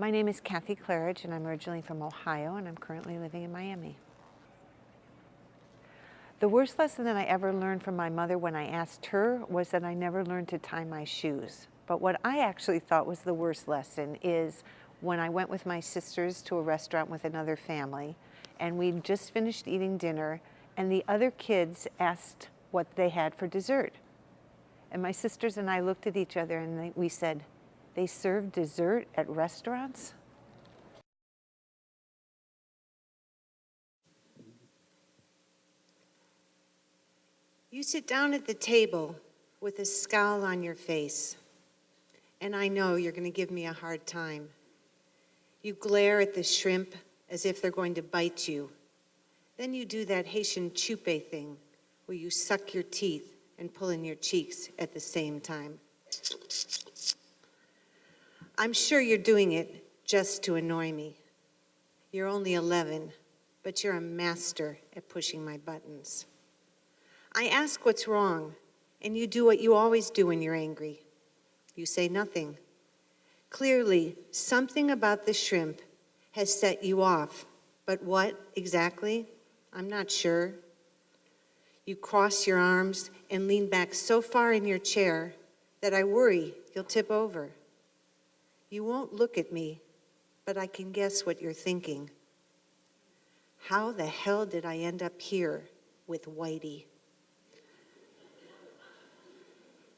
My name is Kathie Klarreich, and I'm originally from Ohio, and I'm currently living in Miami. The worst lesson that I ever learned from my mother when I asked her was that I never learned to tie my shoes. But what I actually thought was the worst lesson is when I went with my sisters to a restaurant with another family, and we'd just finished eating dinner, and the other kids asked what they had for dessert. And my sisters and I looked at each other and we said, "They serve dessert at restaurants?" You sit down at the table with a scowl on your face, and I know you're going to give me a hard time. You glare at the shrimp as if they're going to bite you. Then you do that Haitian chupe thing where you suck your teeth and pull in your cheeks at the same time. I'm sure you're doing it just to annoy me. You're only 11, but you're a master at pushing my buttons. I ask what's wrong, and you do what you always do when you're angry. You say nothing. Clearly, something about the shrimp has set you off, but what exactly? I'm not sure. You cross your arms and lean back so far in your chair that I worry you'll tip over. You won't look at me, but I can guess what you're thinking. How the hell did I end up here with Whitey?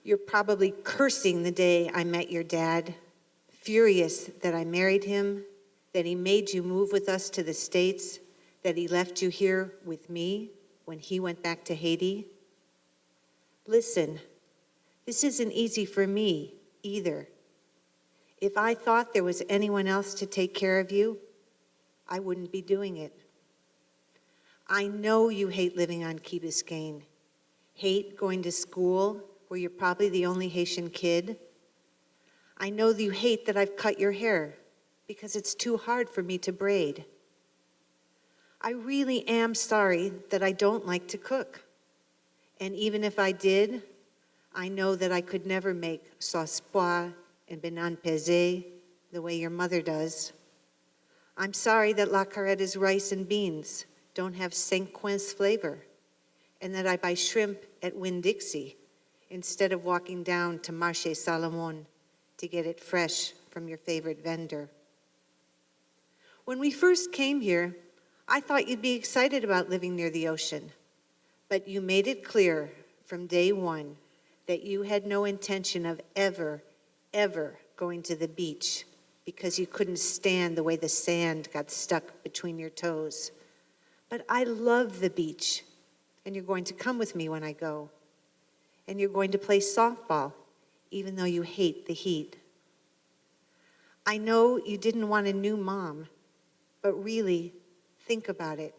You're probably cursing the day I met your dad, furious that I married him, that he made you move with us to the States, that he left you here with me when he went back to Haiti. Listen, this isn't easy for me either. If I thought there was anyone else to take care of you, I wouldn't be doing it. I know you hate living on Key Biscayne, hate going to school where you're probably the only Haitian kid. I know that you hate that I've cut your hair because it's too hard for me to braid. I really am sorry that I don't like to cook. And even if I did, I know that I could never make sauce pois and banane pesée the way your mother does. I'm sorry that La Carretta's rice and beans don't have Saint-Quen's flavor, and that I buy shrimp at Winn-Dixie instead of walking down to Marché Salomon to get it fresh from your favorite vendor. When we first came here, I thought you'd be excited about living near the ocean, but you made it clear from day one that you had no intention of ever going to the beach because you couldn't stand the way the sand got stuck between your toes. But I love the beach, and you're going to come with me when I go. And you're going to play softball, even though you hate the heat. I know you didn't want a new mom, but really, think about it.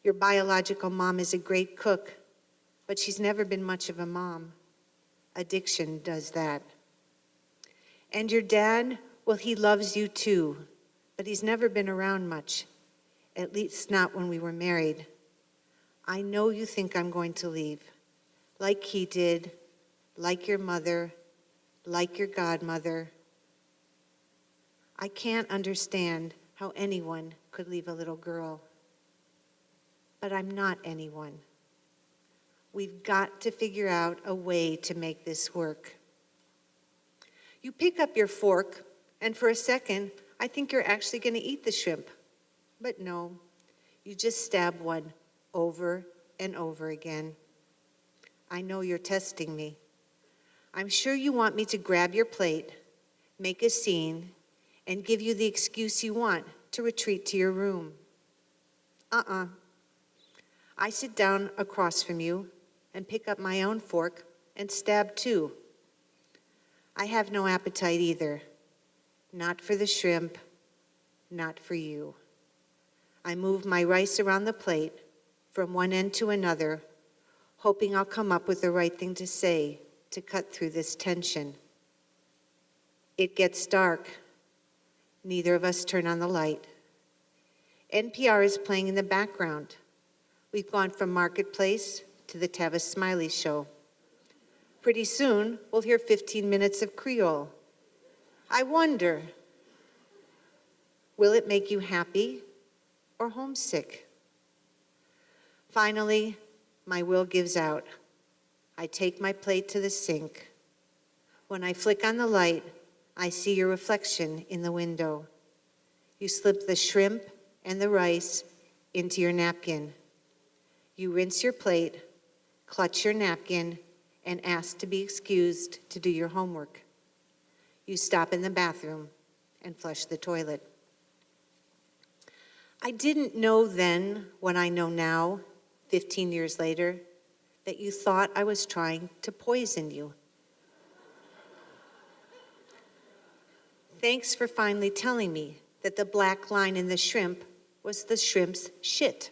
Your biological mom is a great cook, but she's never been much of a mom. Addiction does that. And your dad, well, he loves you too, but he's never been around much, at least not when we were married. I know you think I'm going to leave, like he did, like your mother, like your godmother. I can't understand how anyone could leave a little girl. But I'm not anyone. We've got to figure out a way to make this work. You pick up your fork, and for a second, I think you're actually going to eat the shrimp. But no, you just stab one over and over again. I know you're testing me. I'm sure you want me to grab your plate, make a scene, and give you the excuse you want to retreat to your room. I sit down across from you and pick up my own fork and stab too. I have no appetite either. Not for the shrimp, not for you. I move my rice around the plate from one end to another, hoping I'll come up with the right thing to say to cut through this tension. It gets dark. Neither of us turn on the light. NPR is playing in the background. We've gone from Marketplace to the Tavis Smiley Show. Pretty soon, we'll hear 15 minutes of Creole. I wonder, Will it make you happy or homesick? Finally, my will gives out. I take my plate to the sink. When I flick on the light, I see your reflection in the window. You slip the shrimp and the rice into your napkin. You rinse your plate, clutch your napkin, and ask to be excused to do your homework. You stop in the bathroom and flush the toilet. I didn't know then what I know now, 15 years later, that you thought I was trying to poison you. Thanks for finally telling me that the black line in the shrimp was the shrimp's shit.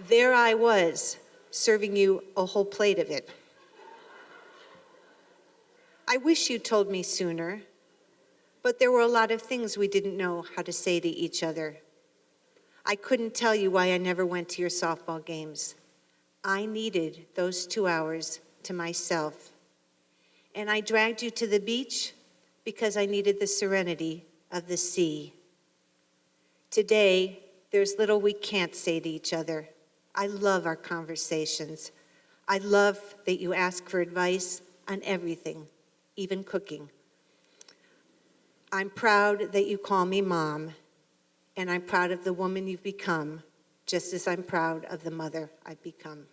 There I was, serving you a whole plate of it. I wish you told me sooner, but there were a lot of things we didn't know how to say to each other. I couldn't tell you why I never went to your softball games. I needed those 2 hours to myself. And I dragged you to the beach because I needed the serenity of the sea. Today, there's little we can't say to each other. I love our conversations. I love that you ask for advice on everything, even cooking. I'm proud that you call me Mom, and I'm proud of the woman you've become, just as I'm proud of the mother I've become.